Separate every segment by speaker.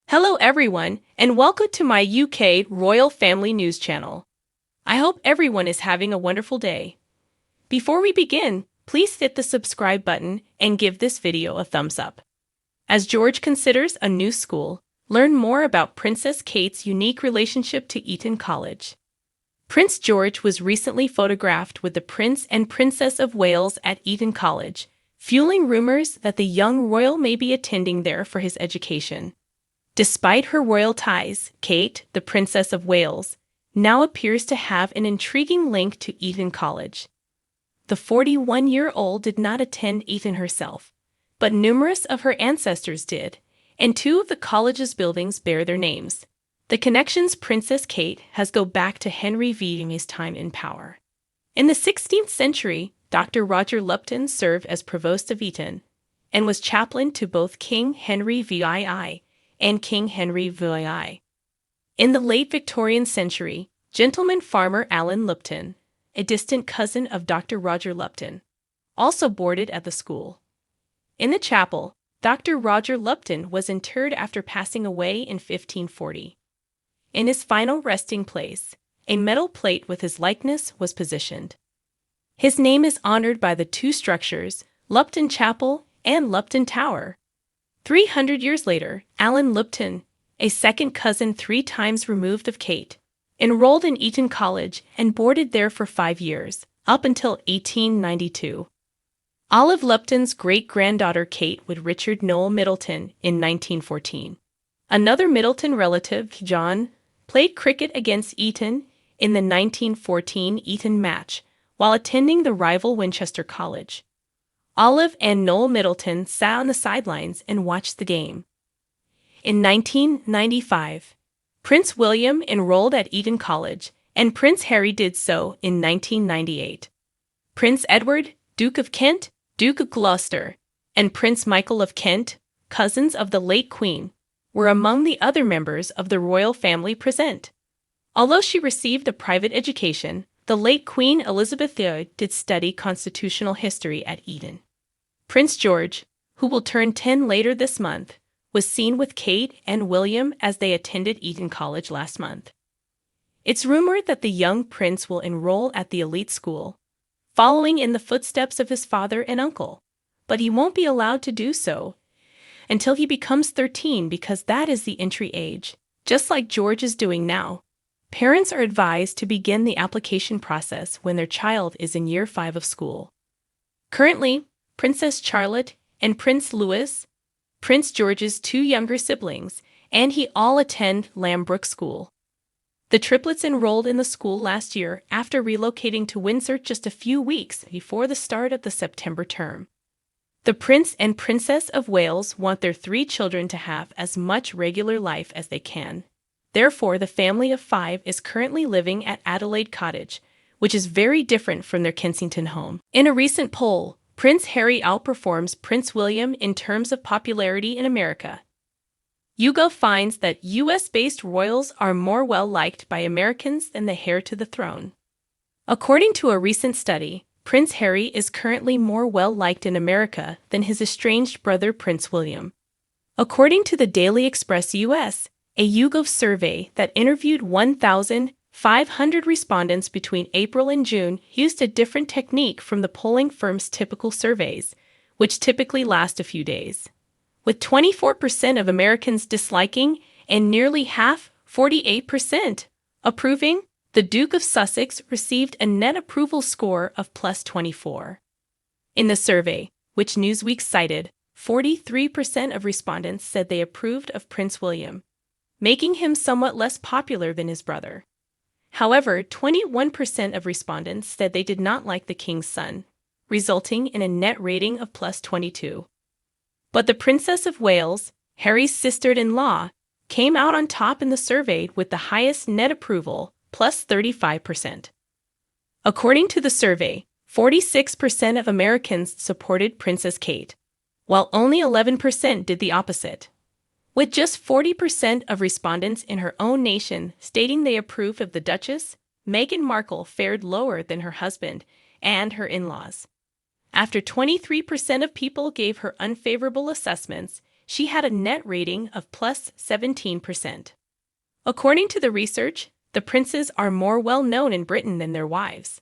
Speaker 1: Hello everyone, and welcome to my UK Royal Family News channel. I hope everyone is having a wonderful day. Before we begin, please hit the subscribe button and give this video a thumbs up. As George considers a new school, learn more about Princess Kate's unique relationship to Eton College. Prince George was recently photographed with the Prince and Princess of Wales at Eton College, fueling rumors that the young royal may be attending there for his education. Despite her royal ties, Kate, the Princess of Wales, now appears to have an intriguing link to Eton College. The 41-year-old did not attend Eton herself, but numerous of her ancestors did, and two of the college's buildings bear their names. The connections Princess Kate has go back to Henry VIII's time in power. In the 16th century, Dr. Roger Lupton served as provost of Eton, and was chaplain to both King Henry VII and King Henry VII. In the late Victorian century, gentleman farmer Alan Lupton, a distant cousin of Dr. Roger Lupton, also boarded at the school. In the chapel, Dr. Roger Lupton was interred after passing away in 1540. In his final resting place, a metal plate with his likeness was positioned. His name is honored by the two structures, Lupton Chapel and Lupton Tower. 300 years later, Alan Lupton, a second cousin 3 times removed of Kate, enrolled in Eton College and boarded there for 5 years, up until 1892. Olive Lupton's great-granddaughter Kate with Richard Noel Middleton in 1914. Another Middleton relative, John, played cricket against Eton in the 1914 Eton match while attending the rival Winchester College. Olive and Noel Middleton sat on the sidelines and watched the game. In 1995, Prince William enrolled at Eton College, and Prince Harry did so in 1998. Prince Edward, Duke of Kent, Duke of Gloucester, and Prince Michael of Kent, cousins of the late Queen, were among the other members of the royal family present. Although she received a private education, the late Queen Elizabeth II did study constitutional history at Eton. Prince George, who will turn 10 later this month, was seen with Kate and William as they attended Eton College last month. It's rumored that the young prince will enroll at the elite school, following in the footsteps of his father and uncle, but he won't be allowed to do so until he becomes 13 because that is the entry age, just like George is doing now. Parents are advised to begin the application process when their child is in year 5 of school. Currently, Princess Charlotte and Prince Louis, Prince George's 2 younger siblings, and he all attend Lambrook School. The triplets enrolled in the school last year after relocating to Windsor just a few weeks before the start of the September term. The Prince and Princess of Wales want their 3 children to have as much regular life as they can. Therefore, the family of 5 is currently living at Adelaide Cottage, which is very different from their Kensington home. In a recent poll, Prince Harry outperforms Prince William in terms of popularity in America. YouGov finds that US-based royals are more well-liked by Americans than the heir to the throne. According to a recent study, Prince Harry is currently more well-liked in America than his estranged brother Prince William. According to the Daily Express US, a YouGov survey that interviewed 1,500 respondents between April and June used a different technique from the polling firm's typical surveys, which typically last a few days. With 24% of Americans disliking and nearly half, 48%, approving, the Duke of Sussex received a net approval score of +24. In the survey, which Newsweek cited, 43% of respondents said they approved of Prince William, making him somewhat less popular than his brother. However, 21% of respondents said they did not like the king's son, resulting in a net rating of +22. But the Princess of Wales, Harry's sister-in-law, came out on top in the survey with the highest net approval, +35%. According to the survey, 46% of Americans supported Princess Kate, while only 11% did the opposite, with just 40% of respondents in her own nation stating they approved of the Duchess. Meghan Markle fared lower than her husband and her in-laws. After 23% of people gave her unfavorable assessments, she had a net rating of plus 17%. According to the research, the princes are more well-known in Britain than their wives.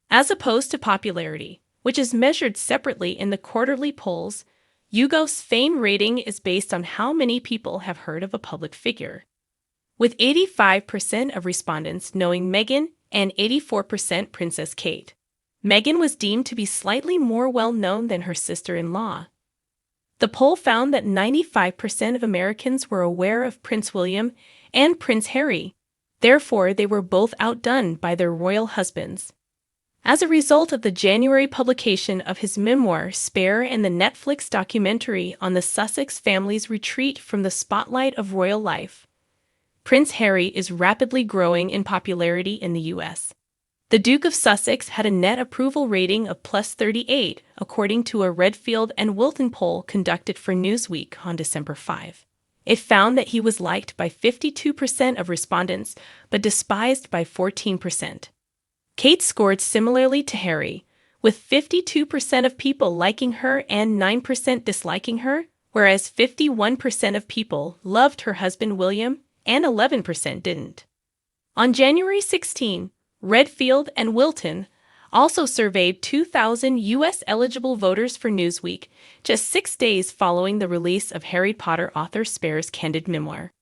Speaker 1: As opposed to popularity, which is measured separately in the quarterly polls, YouGov's fame rating is based on how many people have heard of a public figure. With 85% of respondents knowing Meghan and 84% Princess Kate. Meghan was deemed to be slightly more well-known than her sister-in-law. The poll found that 95% of Americans were aware of Prince William and Prince Harry. Therefore, they were both outdone by their royal husbands. As a result of the January publication of his memoir, Spare, and the Netflix documentary on the Sussex family's retreat from the spotlight of royal life, Prince Harry is rapidly growing in popularity in the U.S. The Duke of Sussex had a net approval rating of plus 38, according to a Redfield and Wilton poll conducted for Newsweek on December 5. It found that he was liked by 52% of respondents, but despised by 14%. Kate scored similarly to Harry, with 52% of people liking her and 9% disliking her, whereas 51% of people loved her husband William and 11% didn't. On January 16, Redfield and Wilton also surveyed 2,000 U.S. eligible voters for Newsweek, just 6 days following the release of Harry Potter author Spare's candid memoir.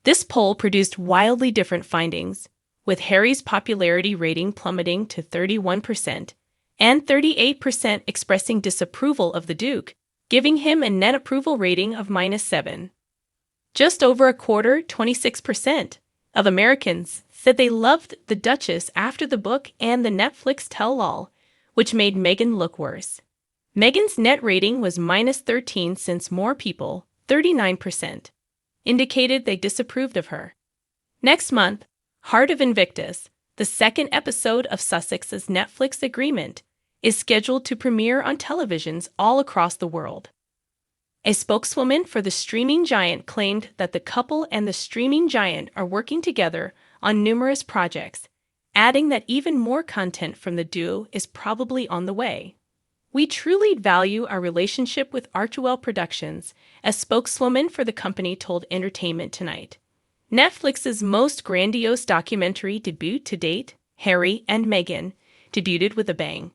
Speaker 1: This poll produced wildly different findings, with Harry's popularity rating plummeting to 31% and 38% expressing disapproval of the Duke, giving him a net approval rating of -7. Just over a quarter, 26%, of Americans said they loved the Duchess after the book and the Netflix tell-all, which made Meghan look worse. Meghan's net rating was -13 since more people, 39%, indicated they disapproved of her. Next month, Heart of Invictus, the second episode of Sussex's Netflix agreement, is scheduled to premiere on televisions all across the world. A spokeswoman for the streaming giant claimed that the couple and the streaming giant are working together on numerous projects, adding that even more content from the duo is probably on the way. We truly value our relationship with Archewell Productions, a spokeswoman for the company told Entertainment Tonight. Netflix's most grandiose documentary debut to date, Harry and Meghan, debuted with a bang.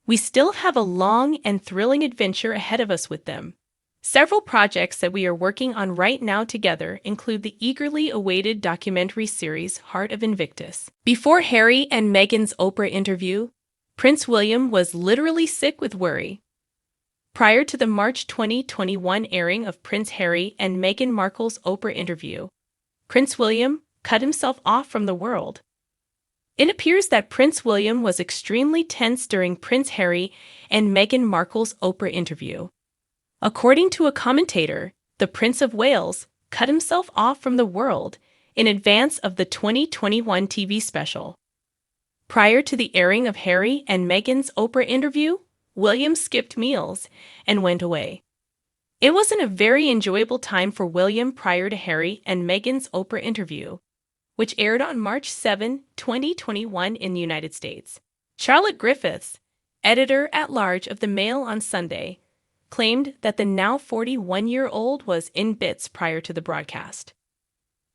Speaker 1: We still have a long and thrilling adventure ahead of us with them. Several projects that we are working on right now together include the eagerly awaited documentary series Heart of Invictus. Before Harry and Meghan's Oprah interview, Prince William was literally sick with worry. Prior to the March 2021 airing of Prince Harry and Meghan Markle's Oprah interview, Prince William cut himself off from the world. It appears that Prince William was extremely tense during Prince Harry and Meghan Markle's Oprah interview. According to a commentator, the Prince of Wales cut himself off from the world in advance of the 2021 TV special. Prior to the airing of Harry and Meghan's Oprah interview, William skipped meals and went away. It wasn't a very enjoyable time for William prior to Harry and Meghan's Oprah interview, which aired on March 7, 2021 in the United States. Charlotte Griffiths, editor-at-large of the Mail on Sunday, claimed that the now 41-year-old was in bits prior to the broadcast.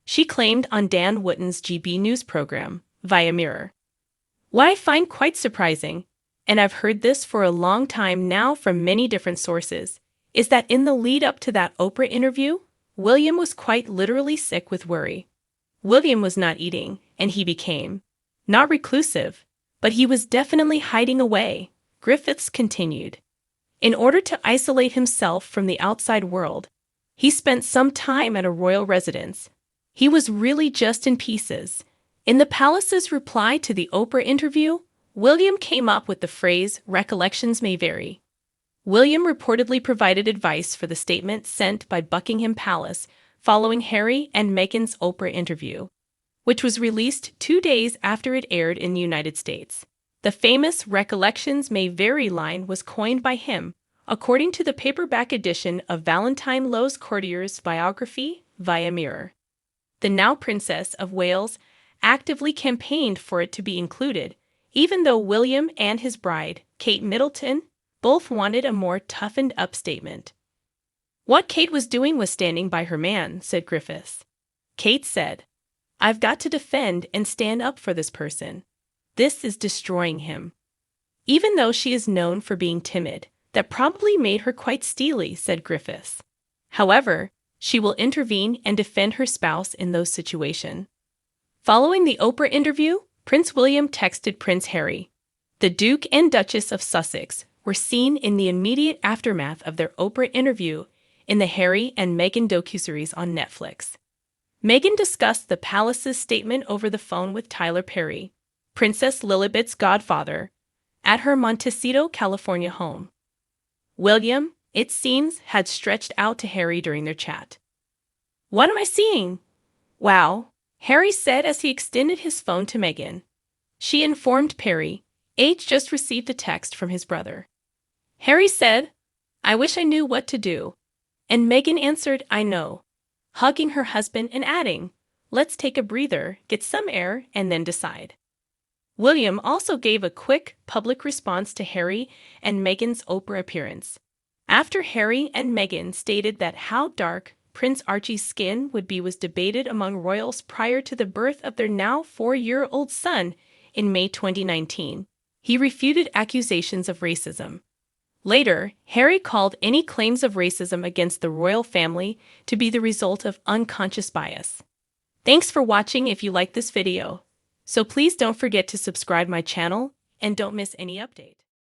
Speaker 1: She claimed on Dan Wootton's GB News program, via Mirror. What I find quite surprising, and I've heard this for a long time now from many different sources, is that in the lead up to that Oprah interview, William was quite literally sick with worry. William was not eating, and he became not reclusive, but he was definitely hiding away, Griffiths continued. In order to isolate himself from the outside world, he spent some time at a royal residence. He was really just in pieces. In the palace's reply to the Oprah interview, William came up with the phrase, "Recollections may vary." William reportedly provided advice for the statement sent by Buckingham Palace following Harry and Meghan's Oprah interview, which was released 2 days after it aired in the United States. The famous "Recollections may vary" line was coined by him, according to the paperback edition of Valentine Lowe's Courtier's biography, via Mirror. The now Princess of Wales actively campaigned for it to be included, even though William and his bride, Kate Middleton, both wanted a more toughened-up statement. What Kate was doing was standing by her man, said Griffiths. Kate said, I've got to defend and stand up for this person. This is destroying him. Even though she is known for being timid, that probably made her quite steely, said Griffiths. However, she will intervene and defend her spouse in those situations. Following the Oprah interview, Prince William texted Prince Harry. The Duke and Duchess of Sussex were seen in the immediate aftermath of their Oprah interview in the Harry and Meghan docuseries on Netflix. Meghan discussed the palace's statement over the phone with Tyler Perry, Princess Lilibet's godfather, at her Montecito, California home. William, it seems, had stretched out to Harry during their chat. What am I seeing? Wow, Harry said as he extended his phone to Meghan. She informed Perry, H just received a text from his brother. Harry said, I wish I knew what to do. And Meghan answered, I know, hugging her husband and adding, let's take a breather, get some air, and then decide. William also gave a quick, public response to Harry and Meghan's Oprah appearance. After Harry and Meghan stated that how dark Prince Archie's skin would be was debated among royals prior to the birth of their now 4-year-old son in May 2019, he refuted accusations of racism. Later, Harry called any claims of racism against the royal family to be the result of unconscious bias. Thanks for watching. If you like this video, so please don't forget to subscribe my channel and don't miss any update.